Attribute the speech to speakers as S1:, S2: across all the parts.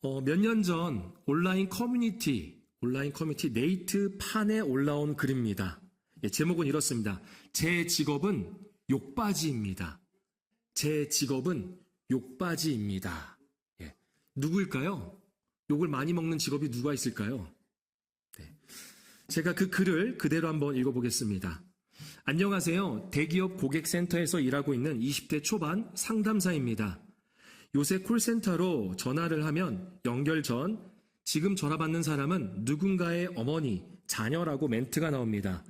S1: 몇 년 전 온라인 커뮤니티 네이트 판에 올라온 글입니다. 제목은 이렇습니다. 제 직업은 욕바지입니다. 제 직업은 욕바지입니다. 누구일까요? 욕을 많이 먹는 직업이 누가 있을까요? 제가 그 글을 그대로 한번 읽어보겠습니다. 안녕하세요. 대기업 고객센터에서 일하고 있는 20대 초반 상담사입니다. 요새 콜센터로 전화를 하면 연결 전 지금 전화 받는 사람은 누군가의 어머니, 자녀라고 멘트가 나옵니다.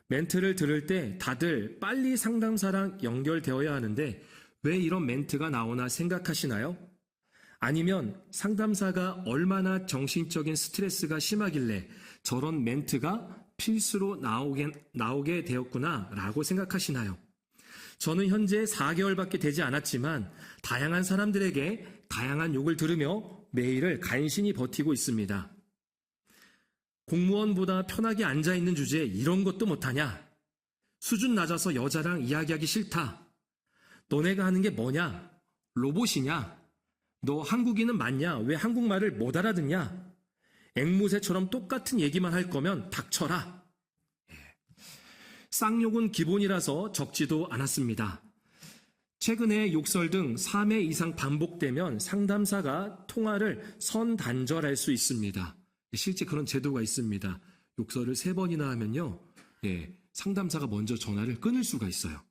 S1: 멘트를 들을 때 다들 빨리 상담사랑 연결되어야 하는데 왜 이런 멘트가 나오나 생각하시나요? 아니면 상담사가 얼마나 정신적인 스트레스가 심하길래 저런 멘트가 필수로 나오게 되었구나 라고 생각하시나요? 저는 현재 4개월밖에 되지 않았지만 다양한 사람들에게 다양한 욕을 들으며 매일을 간신히 버티고 있습니다. 공무원보다 편하게 앉아있는 주제에 이런 것도 못하냐? 수준 낮아서 여자랑 이야기하기 싫다. 너네가 하는 게 뭐냐? 로봇이냐? 너 한국인은 맞냐? 왜 한국말을 못 알아듣냐? 앵무새처럼 똑같은 얘기만 할 거면 닥쳐라. 쌍욕은 기본이라서 적지도 않았습니다. 최근에 욕설 등 3회 이상 반복되면 상담사가 통화를 선단절할 수 있습니다. 실제 그런 제도가 있습니다. 욕설을 3번이나 하면요, 상담사가 먼저 전화를 끊을 수가 있어요.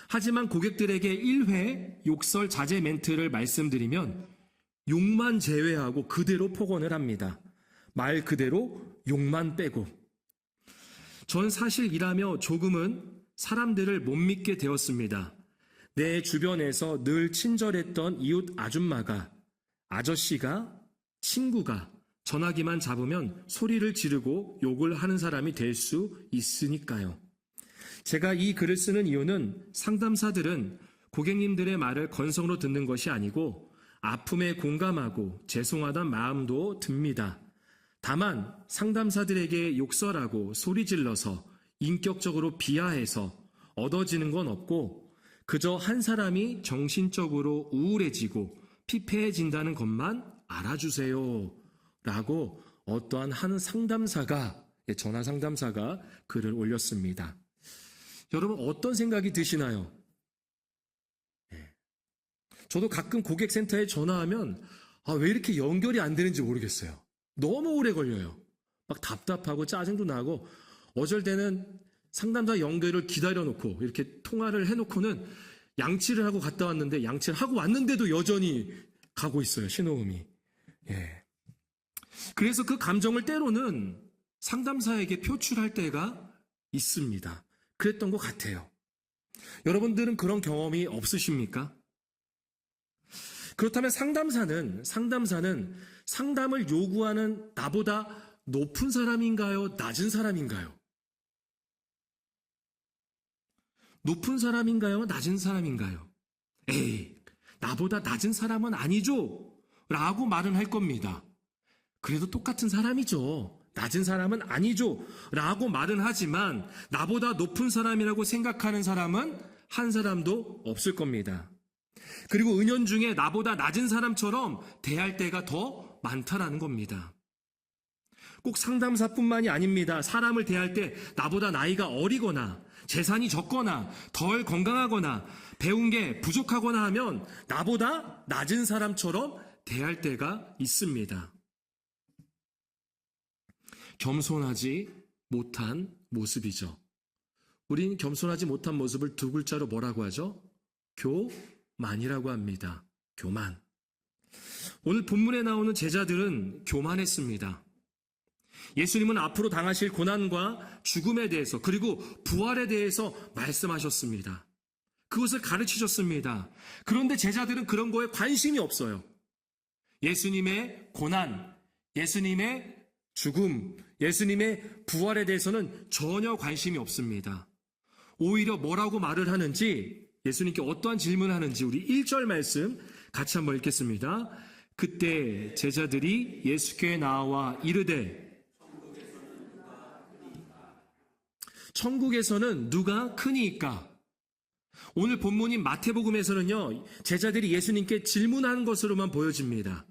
S1: 하지만 고객들에게 1회 욕설 자제 멘트를 말씀드리면 욕만 제외하고 그대로 폭언을 합니다. 말 그대로 욕만 빼고. 전 사실 일하며 조금은 사람들을 못 믿게 되었습니다. 내 주변에서 늘 친절했던 이웃 아줌마가, 아저씨가, 친구가 전화기만 잡으면 소리를 지르고 욕을 하는 사람이 될 수 있으니까요. 제가 이 글을 쓰는 이유는 상담사들은 고객님들의 말을 건성으로 듣는 것이 아니고 아픔에 공감하고 죄송하다는 마음도 듭니다. 다만 상담사들에게 욕설하고 소리질러서 인격적으로 비하해서 얻어지는 건 없고 그저 한 사람이 정신적으로 우울해지고 피폐해진다는 것만 알아주세요 라고 어떠한 한 상담사가, 전화 상담사가 글을 올렸습니다. 여러분 어떤 생각이 드시나요? 저도 가끔 고객센터에 전화하면 왜 이렇게 연결이 안 되는지 모르겠어요. 너무 오래 걸려요. 막 답답하고 짜증도 나고 어쩔 때는 상담사 연결을 기다려놓고 이렇게 통화를 해놓고는 양치를 하고 갔다 왔는데 양치를 하고 왔는데도 여전히 가고 있어요. 신호음이. 그래서 그 감정을 때로는 상담사에게 표출할 때가 있습니다. 그랬던 것 같아요. 여러분들은 그런 경험이 없으십니까? 그렇다면 상담사는 상담을 요구하는 나보다 높은 사람인가요? 낮은 사람인가요? 높은 사람인가요? 낮은 사람인가요? 에이, 나보다 낮은 사람은 아니죠? 라고 말은 할 겁니다. 그래도 똑같은 사람이죠. 낮은 사람은 아니죠. 라고 말은 하지만 나보다 높은 사람이라고 생각하는 사람은 한 사람도 없을 겁니다. 그리고 은연중에 나보다 낮은 사람처럼 대할 때가 더 많다라는 겁니다. 꼭 상담사뿐만이 아닙니다. 사람을 대할 때 나보다 나이가 어리거나 재산이 적거나 덜 건강하거나 배운 게 부족하거나 하면 나보다 낮은 사람처럼 대할 때가 있습니다. 겸손하지 못한 모습이죠. 우린 겸손하지 못한 모습을 2글자로 뭐라고 하죠? 교만이라고 합니다. 교만. 오늘 본문에 나오는 제자들은 교만했습니다. 예수님은 앞으로 당하실 고난과 죽음에 대해서 그리고 부활에 대해서 말씀하셨습니다. 그것을 가르치셨습니다. 그런데 제자들은 그런 거에 관심이 없어요. 예수님의 고난, 예수님의 죽음, 예수님의 부활에 대해서는 전혀 관심이 없습니다. 오히려 뭐라고 말을 하는지, 예수님께 어떠한 질문을 하는지 우리 1절 말씀 같이 한번 읽겠습니다. 그때 제자들이 예수께 나와 이르되 천국에서는 누가 크니이까? 오늘 본문인 마태복음에서는요, 제자들이 예수님께 질문한 것으로만 보여집니다.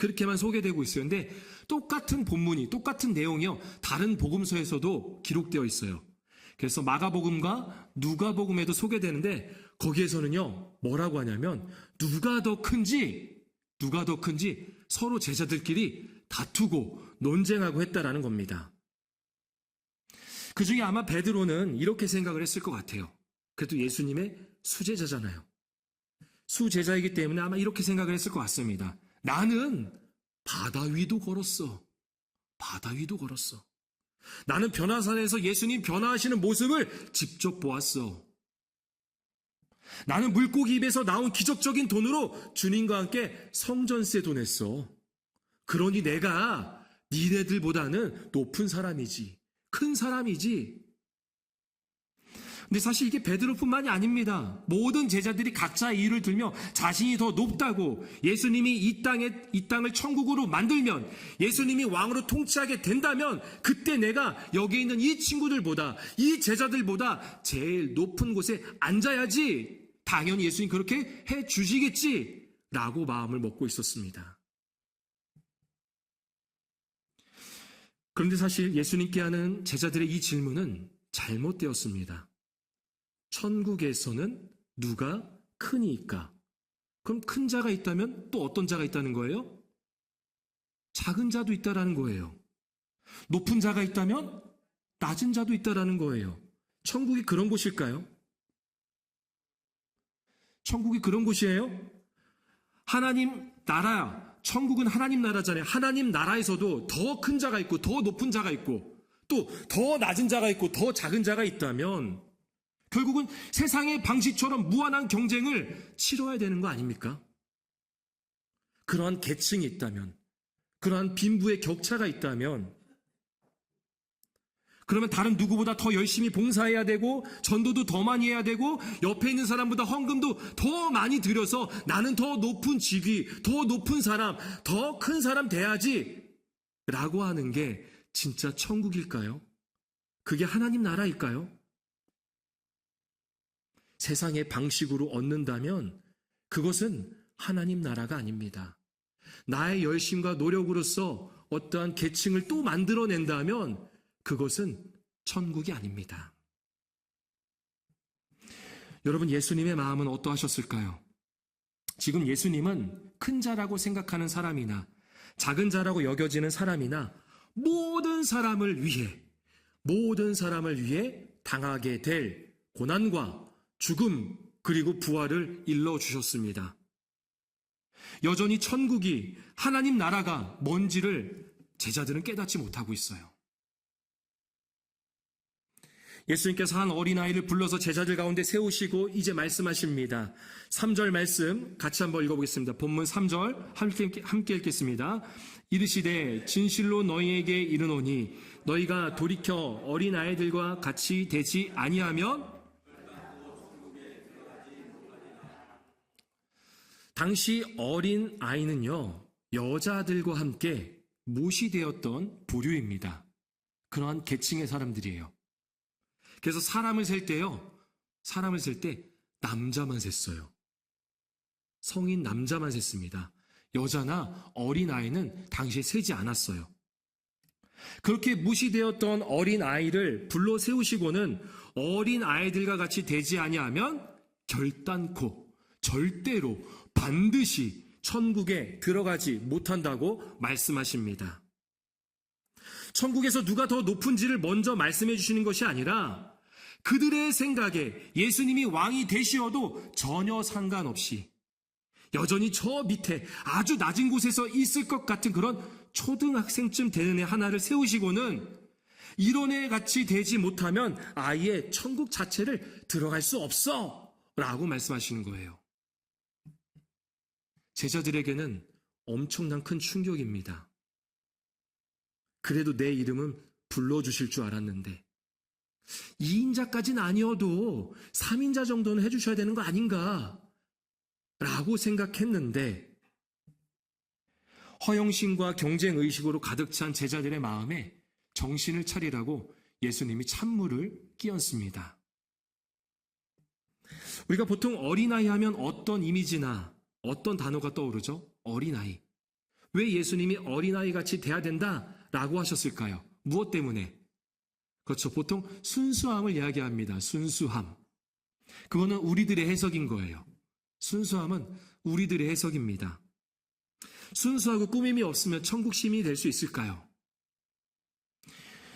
S1: 그렇게만 소개되고 있어요. 근데 똑같은 본문이, 똑같은 내용이요, 다른 복음서에서도 기록되어 있어요. 그래서 마가복음과 누가복음에도 소개되는데 거기에서는요, 뭐라고 하냐면 누가 더 큰지 서로 제자들끼리 다투고 논쟁하고 했다라는 겁니다. 그 중에 아마 베드로는 이렇게 생각을 했을 것 같아요. 그래도 예수님의 수제자잖아요. 수제자이기 때문에 아마 이렇게 생각을 했을 것 같습니다. 나는 바다 위도 걸었어. 바다 위도 걸었어. 나는 변화산에서 예수님 변화하시는 모습을 직접 보았어. 나는 물고기 입에서 나온 기적적인 돈으로 주님과 함께 성전세도 냈어. 그러니 내가 니네들보다는 높은 사람이지, 큰 사람이지. 근데 사실 이게 베드로뿐만이 아닙니다. 모든 제자들이 각자의 이유를 들며 자신이 더 높다고, 예수님이 이 땅을 천국으로 만들면, 예수님이 왕으로 통치하게 된다면 그때 내가 여기 있는 이 친구들보다, 이 제자들보다 제일 높은 곳에 앉아야지, 당연히 예수님 그렇게 해 주시겠지 라고 마음을 먹고 있었습니다. 그런데 사실 예수님께 하는 제자들의 이 질문은 잘못되었습니다. 천국에서는 누가 크니까? 그럼 큰 자가 있다면 또 어떤 자가 있다는 거예요? 작은 자도 있다라는 거예요. 높은 자가 있다면 낮은 자도 있다라는 거예요. 천국이 그런 곳일까요? 천국이 그런 곳이에요? 하나님 나라, 천국은 하나님 나라잖아요. 하나님 나라에서도 더 큰 자가 있고 더 높은 자가 있고 또 더 낮은 자가 있고 더 작은 자가 있다면 결국은 세상의 방식처럼 무한한 경쟁을 치러야 되는 거 아닙니까? 그러한 계층이 있다면, 그러한 빈부의 격차가 있다면, 그러면 다른 누구보다 더 열심히 봉사해야 되고, 전도도 더 많이 해야 되고, 옆에 있는 사람보다 헌금도 더 많이 들여서 나는 더 높은 직위, 더 높은 사람, 더 큰 사람 돼야지 라고 하는 게 진짜 천국일까요? 그게 하나님 나라일까요? 세상의 방식으로 얻는다면 그것은 하나님 나라가 아닙니다. 나의 열심과 노력으로서 어떠한 계층을 또 만들어낸다면 그것은 천국이 아닙니다. 여러분, 예수님의 마음은 어떠하셨을까요? 지금 예수님은 큰 자라고 생각하는 사람이나 작은 자라고 여겨지는 사람이나 모든 사람을 위해 당하게 될 고난과 죽음 그리고 부활을 일러주셨습니다. 여전히 천국이, 하나님 나라가 뭔지를 제자들은 깨닫지 못하고 있어요. 예수님께서 한 어린아이를 불러서 제자들 가운데 세우시고 이제 말씀하십니다. 3절 말씀 같이 한번 읽어보겠습니다. 본문 3절 함께 읽겠습니다. 이르시되 진실로 너희에게 이르노니 너희가 돌이켜 어린아이들과 같이 되지 아니하면, 당시 어린 아이는요, 여자들과 함께 무시되었던 부류입니다. 그러한 계층의 사람들이에요. 그래서 사람을 셀 때 남자만 셌어요. 성인 남자만 셌습니다. 여자나 어린 아이는 당시에 세지 않았어요. 그렇게 무시되었던 어린 아이를 불러 세우시고는 어린 아이들과 같이 되지 아니하면 결단코 절대로 반드시 천국에 들어가지 못한다고 말씀하십니다. 천국에서 누가 더 높은지를 먼저 말씀해 주시는 것이 아니라 그들의 생각에 예수님이 왕이 되시어도 전혀 상관없이 여전히 저 밑에 아주 낮은 곳에서 있을 것 같은 그런 초등학생쯤 되는 애 하나를 세우시고는 이런 애 같이 되지 못하면 아예 천국 자체를 들어갈 수 없어 라고 말씀하시는 거예요. 제자들에게는 엄청난 큰 충격입니다. 그래도 내 이름은 불러주실 줄 알았는데 2인자까지는 아니어도 3인자 정도는 해주셔야 되는 거 아닌가 라고 생각했는데 허영심과 경쟁의식으로 가득 찬 제자들의 마음에 정신을 차리라고 예수님이 찬물을 끼얹습니다. 우리가 보통 어린아이 하면 어떤 이미지나 어떤 단어가 떠오르죠? 어린아이. 왜 예수님이 어린아이같이 돼야 된다라고 하셨을까요? 무엇 때문에? 그렇죠. 보통 순수함을 이야기합니다. 순수함. 그거는 우리들의 해석인 거예요. 순수함은 우리들의 해석입니다. 순수하고 꾸밈이 없으면 천국 시민이 될 수 있을까요?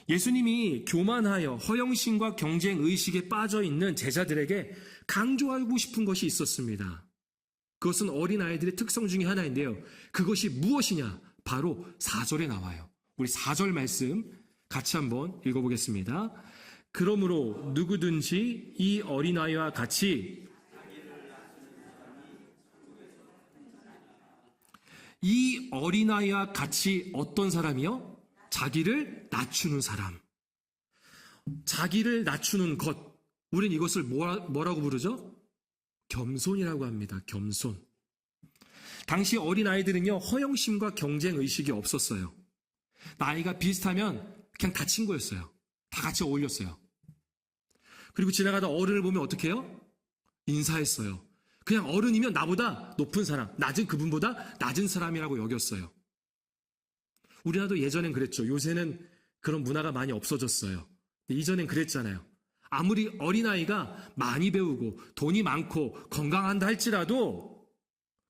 S1: 예수님이 교만하여 허영심과 경쟁의식에 빠져있는 제자들에게 강조하고 싶은 것이 있었습니다. 그것은 어린아이들의 특성 중에 하나인데요. 그것이 무엇이냐? 바로 4절에 나와요. 우리 4절 말씀 같이 한번 읽어보겠습니다. 그러므로 누구든지 이 어린아이와 같이 이 어린아이와 같이 어떤 사람이요? 자기를 낮추는 사람. 자기를 낮추는 것. 우린 이것을 뭐라고 부르죠? 겸손이라고 합니다. 겸손. 당시 어린아이들은요, 허영심과 경쟁의식이 없었어요. 나이가 비슷하면 그냥 다 친구였어요. 다 같이 어울렸어요. 그리고 지나가다 어른을 보면 어떻게 해요? 인사했어요. 그냥 어른이면 나보다 높은 사람, 그분보다 낮은 사람이라고 여겼어요. 우리나라도 예전엔 그랬죠. 요새는 그런 문화가 많이 없어졌어요. 이전엔 그랬잖아요. 아무리 어린아이가 많이 배우고 돈이 많고 건강한다 할지라도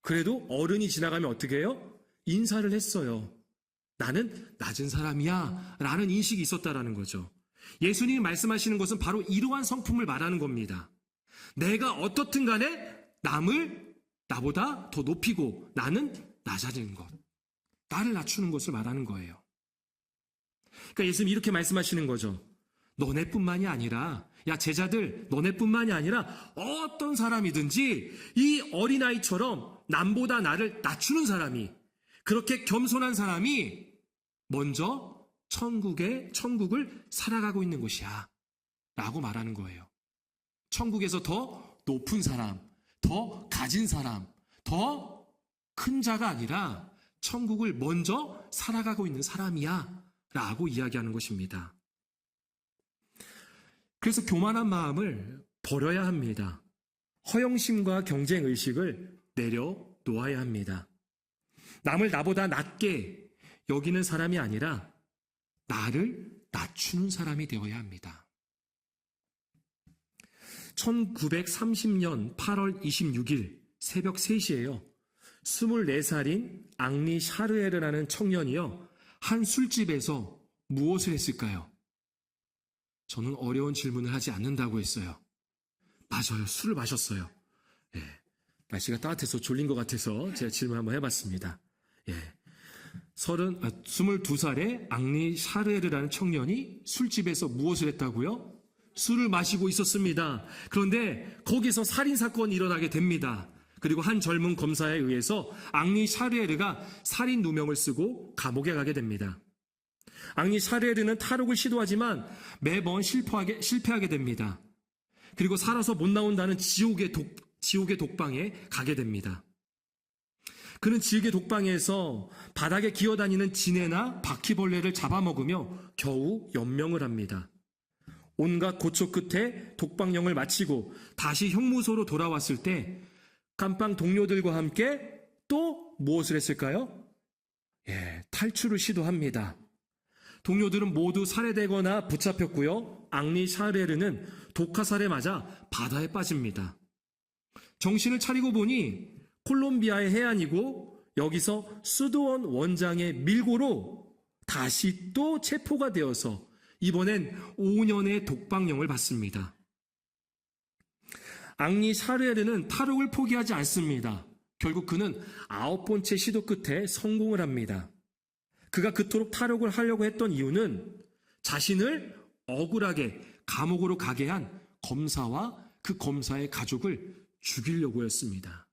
S1: 그래도 어른이 지나가면 어떻게 해요? 인사를 했어요. 나는 낮은 사람이야 라는 인식이 있었다라는 거죠. 예수님이 말씀하시는 것은 바로 이러한 성품을 말하는 겁니다. 내가 어떻든 간에 남을 나보다 더 높이고 나는 낮아지는 것. 나를 낮추는 것을 말하는 거예요. 그러니까 예수님이 이렇게 말씀하시는 거죠. 너네뿐만이 아니라, 야 제자들 너네뿐만이 아니라 어떤 사람이든지 이 어린아이처럼 남보다 나를 낮추는 사람이, 그렇게 겸손한 사람이 먼저 천국을 살아가고 있는 것이야 라고 말하는 거예요. 천국에서 더 높은 사람, 더 가진 사람, 더 큰 자가 아니라 천국을 먼저 살아가고 있는 사람이야 라고 이야기하는 것입니다. 그래서 교만한 마음을 버려야 합니다. 허영심과 경쟁의식을 내려놓아야 합니다. 남을 나보다 낮게 여기는 사람이 아니라 나를 낮추는 사람이 되어야 합니다. 1930년 8월 26일 새벽 3시에요. 24살인 앙리 샤르에르라는 청년이요. 한 술집에서 무엇을 했을까요? 저는 어려운 질문을 하지 않는다고 했어요. 맞아요. 술을 마셨어요. 예. 날씨가 따뜻해서 졸린 것 같아서 제가 질문 한번 해봤습니다. 예. 22살의 앙리 샤르에르라는 청년이 술집에서 무엇을 했다고요? 술을 마시고 있었습니다. 그런데 거기서 살인사건이 일어나게 됩니다. 그리고 한 젊은 검사에 의해서 앙리 샤르에르가 살인 누명을 쓰고 감옥에 가게 됩니다. 앙리 샤르에르는 탈옥을 시도하지만 매번 실패하게 됩니다. 그리고 살아서 못 나온다는 지옥의 독방에 가게 됩니다. 그는 지옥의 독방에서 바닥에 기어다니는 지네나 바퀴벌레를 잡아먹으며 겨우 연명을 합니다. 온갖 고초 끝에 독방령을 마치고 다시 형무소로 돌아왔을 때 감방 동료들과 함께 또 무엇을 했을까요? 탈출을 시도합니다. 동료들은 모두 살해되거나 붙잡혔고요. 앙리 샤르에르는 독화살에 맞아 바다에 빠집니다. 정신을 차리고 보니 콜롬비아의 해안이고 여기서 수도원 원장의 밀고로 다시 또 체포가 되어서 이번엔 5년의 독방령을 받습니다. 앙리 샤르에르는 탈옥을 포기하지 않습니다. 결국 그는 9번째 시도 끝에 성공을 합니다. 그가 그토록 탈옥을 하려고 했던 이유는 자신을 억울하게 감옥으로 가게 한 검사와 그 검사의 가족을 죽이려고였습니다.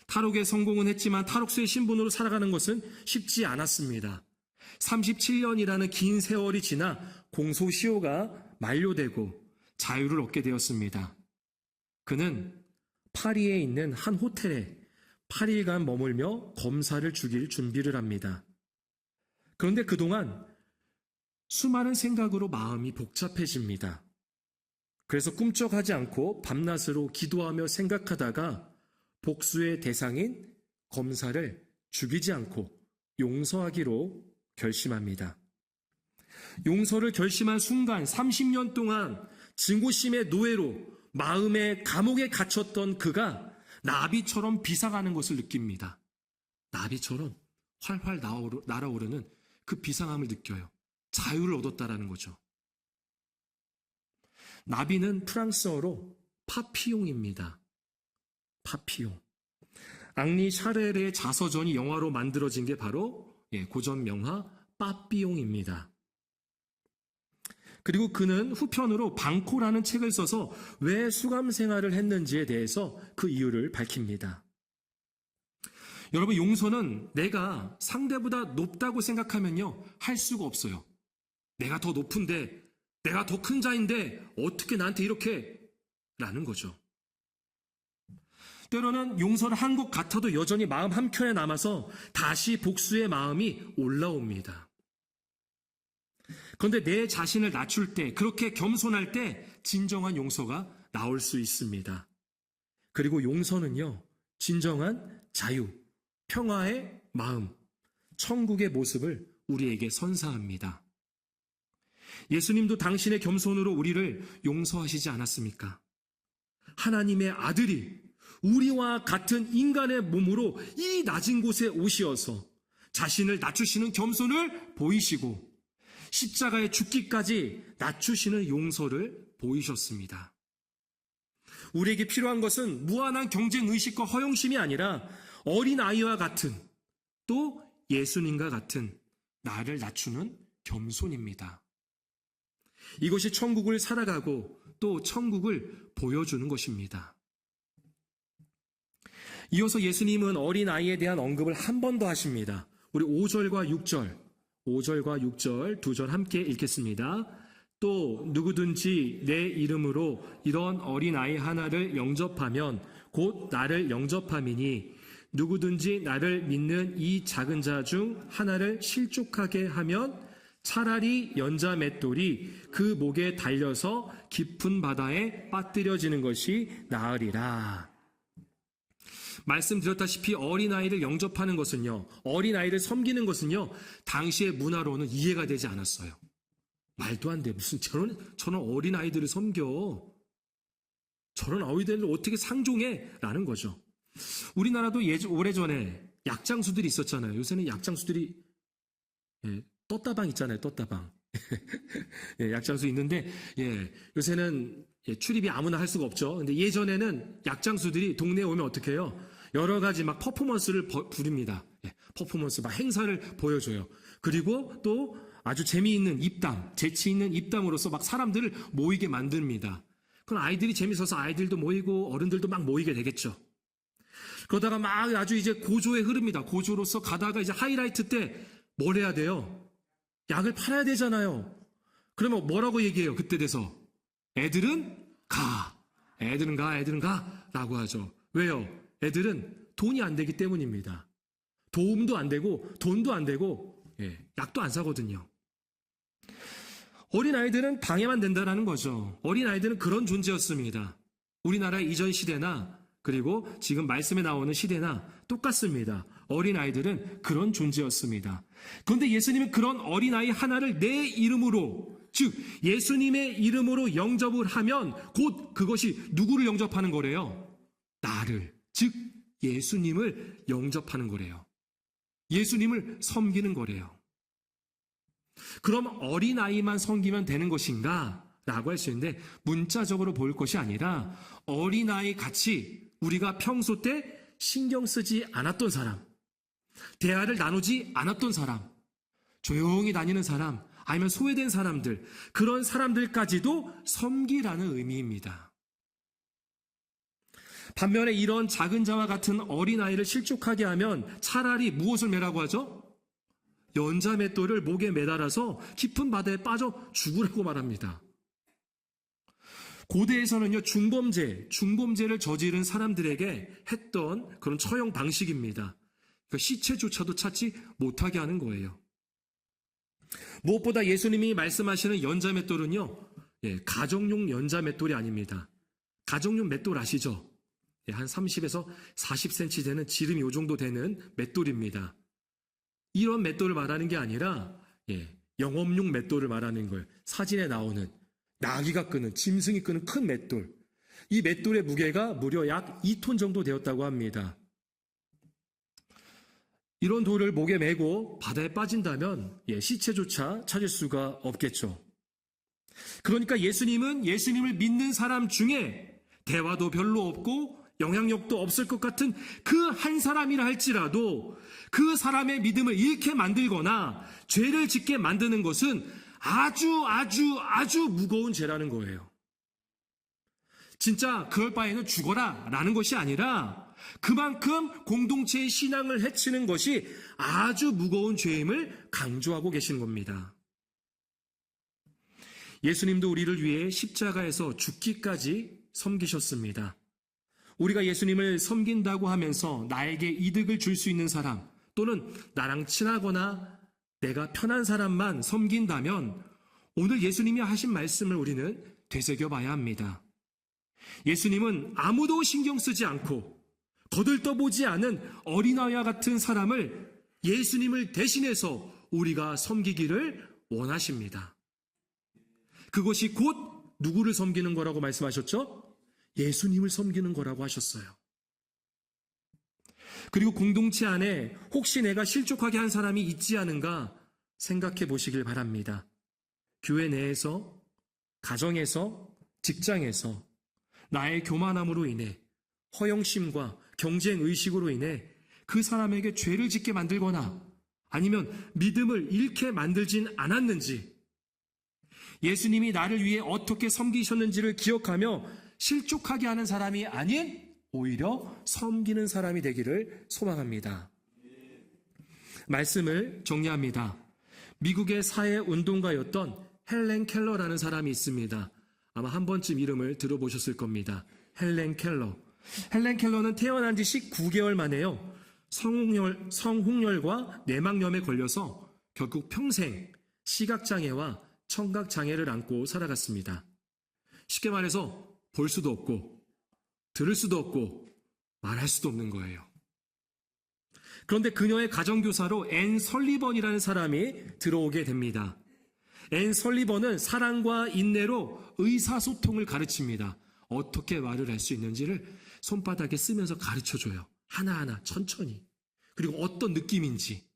S1: 탈옥에 성공은 했지만 탈옥수의 신분으로 살아가는 것은 쉽지 않았습니다. 37년이라는 긴 세월이 지나 공소시효가 만료되고 자유를 얻게 되었습니다. 그는 파리에 있는 한 호텔에 8일간 머물며 검사를 죽일 준비를 합니다. 그런데 그동안 수많은 생각으로 마음이 복잡해집니다. 그래서 꿈쩍하지 않고 밤낮으로 기도하며 생각하다가 복수의 대상인 검사를 죽이지 않고 용서하기로 결심합니다. 용서를 결심한 순간 30년 동안 증오심의 노예로 마음의 감옥에 갇혔던 그가 나비처럼 비상하는 것을 느낍니다. 나비처럼 활활 날아오르는 그 비상함을 느껴요. 자유를 얻었다라는 거죠. 나비는 프랑스어로 파피용입니다. 파피용. 앙리 샤렐의 자서전이 영화로 만들어진 게 바로 고전 명화 빠삐용입니다. 그리고 그는 후편으로 방코라는 책을 써서 왜 수감 생활을 했는지에 대해서 그 이유를 밝힙니다. 여러분, 용서는 내가 상대보다 높다고 생각하면요, 할 수가 없어요. 내가 더 높은데, 내가 더 큰 자인데 어떻게 나한테 이렇게 라는 거죠. 때로는 용서를 한 것 같아도 여전히 마음 한켠에 남아서 다시 복수의 마음이 올라옵니다. 그런데 내 자신을 낮출 때, 그렇게 겸손할 때 진정한 용서가 나올 수 있습니다. 그리고 용서는요, 진정한 자유, 평화의 마음, 천국의 모습을 우리에게 선사합니다. 예수님도 당신의 겸손으로 우리를 용서하시지 않았습니까? 하나님의 아들이 우리와 같은 인간의 몸으로 이 낮은 곳에 오시어서 자신을 낮추시는 겸손을 보이시고 십자가에 죽기까지 낮추시는 용서를 보이셨습니다. 우리에게 필요한 것은 무한한 경쟁의식과 허영심이 아니라 어린아이와 같은, 또 예수님과 같은 나를 낮추는 겸손입니다. 이것이 천국을 살아가고 또 천국을 보여주는 것입니다. 이어서 예수님은 어린아이에 대한 언급을 한 번 더 하십니다. 우리 5절과 6절 두 절 함께 읽겠습니다. 또 누구든지 내 이름으로 이런 어린아이 하나를 영접하면 곧 나를 영접함이니 누구든지 나를 믿는 이 작은 자 중 하나를 실족하게 하면 차라리 연자 맷돌이 그 목에 달려서 깊은 바다에 빠뜨려지는 것이 나으리라. 말씀드렸다시피 어린아이를 영접하는 것은요, 어린아이를 섬기는 것은요, 당시의 문화로는 이해가 되지 않았어요. 말도 안 돼. 무슨 저런 어린아이들을 섬겨. 저런 아이들을 어떻게 상종해? 라는 거죠. 우리나라도 오래전에 약장수들이 있었잖아요. 요새는 약장수들이, 떴다방 있잖아요. 떴다방. 약장수 있는데, 요새는 출입이 아무나 할 수가 없죠. 근데 예전에는 약장수들이 동네에 오면 어떻게 해요? 여러 가지 막 퍼포먼스를 부립니다. 퍼포먼스, 막 행사를 보여줘요. 그리고 또 아주 재미있는 입담, 재치 있는 입담으로서 막 사람들을 모이게 만듭니다. 그럼 아이들이 재밌어서 아이들도 모이고 어른들도 막 모이게 되겠죠. 그러다가 막 아주 이제 고조의 흐릅니다. 고조로서 가다가 이제 하이라이트 때 뭘 해야 돼요? 약을 팔아야 되잖아요. 그러면 뭐라고 얘기해요? 그때 돼서 애들은 가, 애들은 가 라고 하죠. 왜요? 애들은 돈이 안 되기 때문입니다. 도움도 안 되고 돈도 안 되고 약도 안 사거든요. 어린아이들은 방해만 된다는 거죠. 어린아이들은 그런 존재였습니다. 우리나라의 이전 시대나 그리고 지금 말씀에 나오는 시대나 똑같습니다. 어린아이들은 그런 존재였습니다. 그런데 예수님은 그런 어린아이 하나를 내 이름으로, 즉 예수님의 이름으로 영접을 하면 곧 그것이 누구를 영접하는 거래요? 나를, 즉 예수님을 영접하는 거래요. 예수님을 섬기는 거래요. 그럼 어린아이만 섬기면 되는 것인가? 라고 할 수 있는데 문자적으로 볼 것이 아니라 어린아이 같이 우리가 평소 때 신경 쓰지 않았던 사람, 대화를 나누지 않았던 사람, 조용히 다니는 사람, 아니면 소외된 사람들, 그런 사람들까지도 섬기라는 의미입니다. 반면에 이런 작은 자와 같은 어린아이를 실족하게 하면 차라리 무엇을 매라고 하죠? 연자 맷돌을 목에 매달아서 깊은 바다에 빠져 죽으라고 말합니다. 고대에서는요, 중범죄를 저지른 사람들에게 했던 그런 처형 방식입니다. 그러니까 시체조차도 찾지 못하게 하는 거예요. 무엇보다 예수님이 말씀하시는 연자 맷돌은요, 가정용 연자 맷돌이 아닙니다. 가정용 맷돌 아시죠? 한 30에서 40cm 되는 지름이 요 정도 되는 맷돌입니다. 이런 맷돌을 말하는 게 아니라 영업용 맷돌을 말하는 거예요. 사진에 나오는 나귀가 끄는, 짐승이 끄는 큰 맷돌. 이 맷돌의 무게가 무려 약 2톤 정도 되었다고 합니다. 이런 돌을 목에 메고 바다에 빠진다면 시체조차 찾을 수가 없겠죠. 그러니까 예수님은 예수님을 믿는 사람 중에 대화도 별로 없고 영향력도 없을 것 같은 그 한 사람이라 할지라도 그 사람의 믿음을 잃게 만들거나 죄를 짓게 만드는 것은 아주 무거운 죄라는 거예요. 진짜 그럴 바에는 죽어라 라는 것이 아니라 그만큼 공동체의 신앙을 해치는 것이 아주 무거운 죄임을 강조하고 계시는 겁니다. 예수님도 우리를 위해 십자가에서 죽기까지 섬기셨습니다. 우리가 예수님을 섬긴다고 하면서 나에게 이득을 줄 수 있는 사람 또는 나랑 친하거나 내가 편한 사람만 섬긴다면 오늘 예수님이 하신 말씀을 우리는 되새겨 봐야 합니다. 예수님은 아무도 신경 쓰지 않고 거들떠보지 않은 어린아이와 같은 사람을 예수님을 대신해서 우리가 섬기기를 원하십니다. 그것이 곧 누구를 섬기는 거라고 말씀하셨죠? 예수님을 섬기는 거라고 하셨어요. 그리고 공동체 안에 혹시 내가 실족하게 한 사람이 있지 않은가 생각해 보시길 바랍니다. 교회 내에서, 가정에서, 직장에서 나의 교만함으로 인해 허영심과 경쟁의식으로 인해 그 사람에게 죄를 짓게 만들거나 아니면 믿음을 잃게 만들진 않았는지, 예수님이 나를 위해 어떻게 섬기셨는지를 기억하며 실족하게 하는 사람이 아닌 오히려 섬기는 사람이 되기를 소망합니다. 말씀을 정리합니다. 미국의 사회운동가였던 헬렌 켈러라는 사람이 있습니다. 아마 한 번쯤 이름을 들어보셨을 겁니다. 헬렌 켈러. 헬렌 켈러는 태어난 지 19개월 만에요. 성홍열과 내막염에 걸려서 결국 평생 시각장애와 청각장애를 안고 살아갔습니다. 쉽게 말해서 볼 수도 없고 들을 수도 없고 말할 수도 없는 거예요. 그런데 그녀의 가정교사로 앤 설리번이라는 사람이 들어오게 됩니다. 앤 설리번은 사랑과 인내로 의사소통을 가르칩니다. 어떻게 말을 할 수 있는지를 손바닥에 쓰면서 가르쳐줘요. 하나하나 천천히. 그리고 어떤 느낌인지.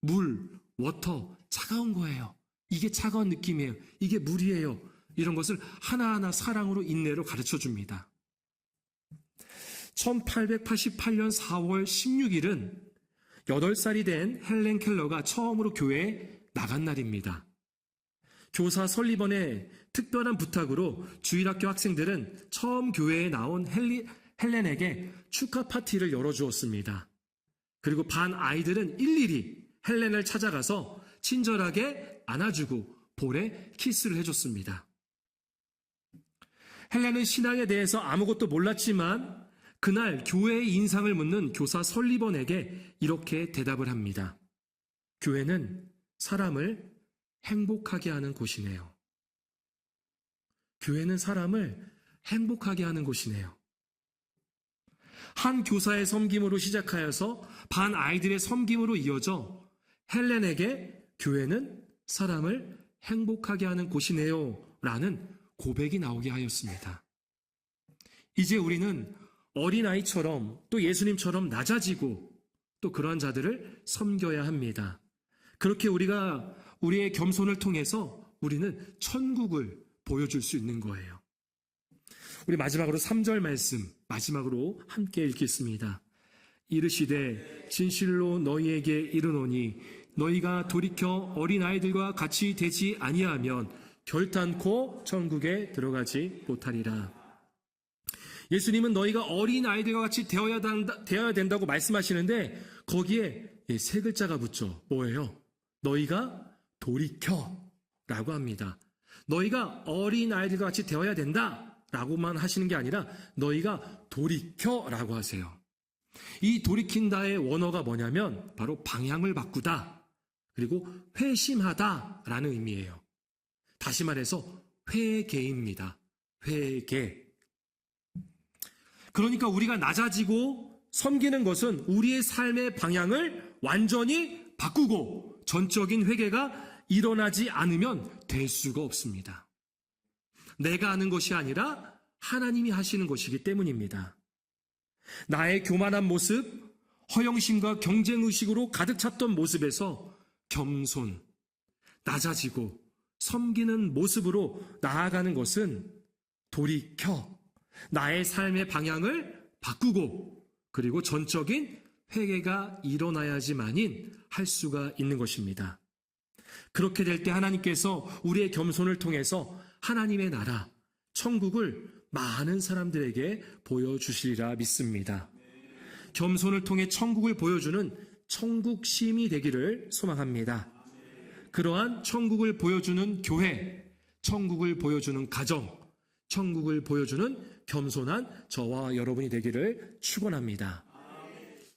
S1: 물, 워터, 차가운 거예요. 이게 차가운 느낌이에요. 이게 물이에요. 이런 것을 하나하나 사랑으로 인내로 가르쳐줍니다. 1888년 4월 16일은 8살이 된 헬렌 켈러가 처음으로 교회에 나간 날입니다. 교사 설리번의 특별한 부탁으로 주일학교 학생들은 처음 교회에 나온 헬렌에게 축하 파티를 열어주었습니다. 그리고 반 아이들은 일일이 헬렌을 찾아가서 친절하게 안아주고 볼에 키스를 해줬습니다. 헬렌은 신앙에 대해서 아무것도 몰랐지만 그날 교회의 인상을 묻는 교사 설리번에게 이렇게 대답을 합니다. 교회는 사람을 행복하게 하는 곳이네요. 교회는 사람을 행복하게 하는 곳이네요. 한 교사의 섬김으로 시작하여서 반 아이들의 섬김으로 이어져 헬렌에게 교회는 사람을 행복하게 하는 곳이네요 라는 고백이 나오게 하였습니다. 이제 우리는 어린아이처럼 또 예수님처럼 낮아지고 또 그러한 자들을 섬겨야 합니다. 그렇게 우리가 우리의 겸손을 통해서 우리는 천국을 보여줄 수 있는 거예요. 우리 마지막으로 3절 말씀 마지막으로 함께 읽겠습니다. 이르시되 진실로 너희에게 이르노니 너희가 돌이켜 어린아이들과 같이 되지 아니하면 결단코 천국에 들어가지 못하리라. 예수님은 너희가 어린아이들과 같이 되어야 된다고 말씀하시는데 거기에 세 글자가 붙죠. 뭐예요? 너희가 돌이켜 라고 합니다. 너희가 어린아이들과 같이 되어야 된다 라고만 하시는 게 아니라 너희가 돌이켜 라고 하세요. 이 돌이킨다의 원어가 뭐냐면 바로 방향을 바꾸다 그리고 회심하다 라는 의미예요. 다시 말해서 회개입니다. 회개. 그러니까 우리가 낮아지고 섬기는 것은 우리의 삶의 방향을 완전히 바꾸고 전적인 회개가 일어나지 않으면 될 수가 없습니다. 내가 하는 것이 아니라 하나님이 하시는 것이기 때문입니다. 나의 교만한 모습, 허영심과 경쟁의식으로 가득 찼던 모습에서 겸손, 낮아지고 섬기는 모습으로 나아가는 것은 돌이켜 나의 삶의 방향을 바꾸고 그리고 전적인 회개가 일어나야지만인 할 수가 있는 것입니다. 그렇게 될 때 하나님께서 우리의 겸손을 통해서 하나님의 나라, 천국을 많은 사람들에게 보여주시리라 믿습니다. 겸손을 통해 천국을 보여주는 천국 시민이 되기를 소망합니다. 그러한 천국을 보여주는 교회, 천국을 보여주는 가정, 천국을 보여주는 겸손한 저와 여러분이 되기를 축원합니다.